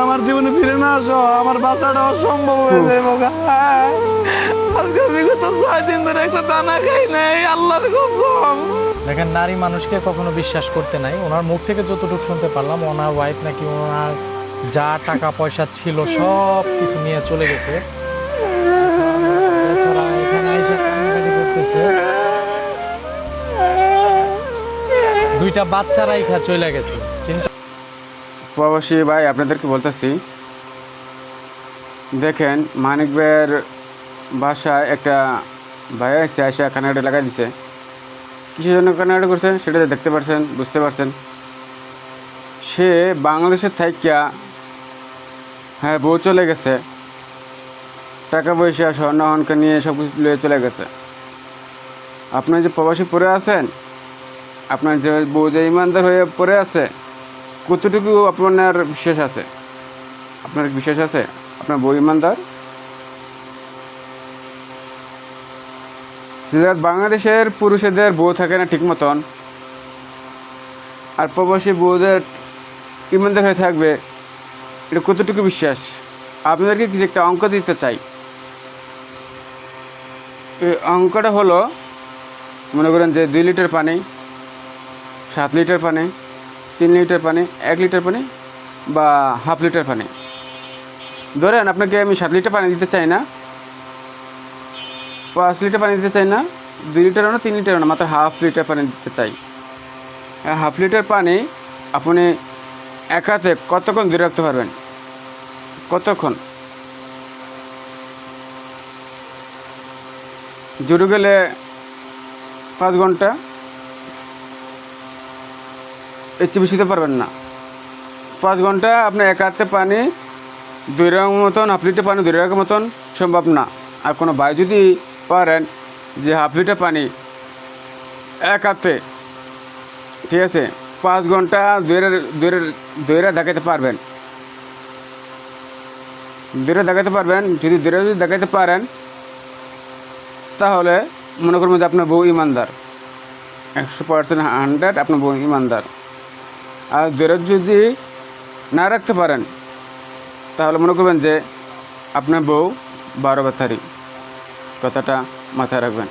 আমার জীবনে ফিরে না আসো, আমার বাঁচাটা অসম্ভব হয়ে যাবে। আজকে বিগত 6 দিন ধরে একটা দানা খাই নাই, আল্লাহর কসম। দেখেন, নারী মানুষকে কখনো বিশ্বাস করতে নাই। ওনার মুখ থেকে যতটুকু শুনতে পারলাম, ওনার ওয়াইফ নাকি ওনার যা টাকা পয়সা ছিল সব কিছু নিয়ে চলে গেছে। এছাড়া এখানে আইসা কান্নাকাটি করতেছে, 2টা বাচ্চা রাইখা চলে গেছে। চিন্তা প্রবাসী ভাই, আপনাদেরকে বলতেছি, দেখেন মানিক ভাইয়ের বাসায় একটা ভাই এসে এসে কানাডা লাগাই দিছে। কিসের জন্য কানাডা করছেন সেটা দেখতে পারছেন, বুঝতে পারছেন। সে বাংলাদেশের থাইকা, হ্যাঁ, বউ চলে গেছে, টাকা পয়সা স্বর্ণ হনকে নিয়ে সব কিছু নিয়ে চলে গেছে। আপনার যে প্রবাসী পড়ে আছেন, আপনার যে বউ যে ইমানদার হয়ে পড়ে আছে, কতটুকু আপনার বিশ্বাস আছে? আপনার বিশ্বাস আছে আপনার বউ ইমানদার? বাংলাদেশের পুরুষদের বউ থাকে না ঠিক মতন, আর প্রবাসী বউদের ইমানদার হয়ে থাকবে, এটা কতটুকু বিশ্বাস? আপনাদেরকে কিছু একটা অঙ্ক দিতে চাই। এই অঙ্কটা হলো, মনে করেন যে 2 লিটার পানি, 7 লিটার পানি, 3 লিটার পানি, 1 লিটার পানি বা হাফ লিটার পানি। ধরেন আপনাকে আমি 7 লিটার পানি দিতে চাই না, 5 লিটার পানি দিতে চাই না, 2 লিটারও না, 3 লিটারও না, মাত্র হাফ লিটার পানি দিতে চাই। হাফ লিটার পানি আপনি এক হাতে কতক্ষণ ধরে রাখতে পারবেন? কতক্ষণ? জোরে গেলে 5 ঘন্টা, এর চেয়ে বেশি দিতে পারবেন না। 5 ঘন্টা আপনি এক হাতে পানি ধরে রাখার মতন, হাফ লিটার পানি ধরে রাখার মতন সম্ভব না। আর কোনো ভাই যদি পারেন যে হাফ লিটার পানি এক হাতে, ঠিক আছে, 5 ঘন্টা দৈরা দেখাতে পারবেন, দেখাতে পারবেন। যদি দেখাতে পারেন, তাহলে মনে করবেন যে আপনার বউ ইমানদার, 100% 100 আপনার বউ ইমানদার। আর যদি না রাখতে পারেন, তাহলে মনে করবেন যে আপনার বউ 12 বাতারি। কথাটা মাথায় রাখবেন।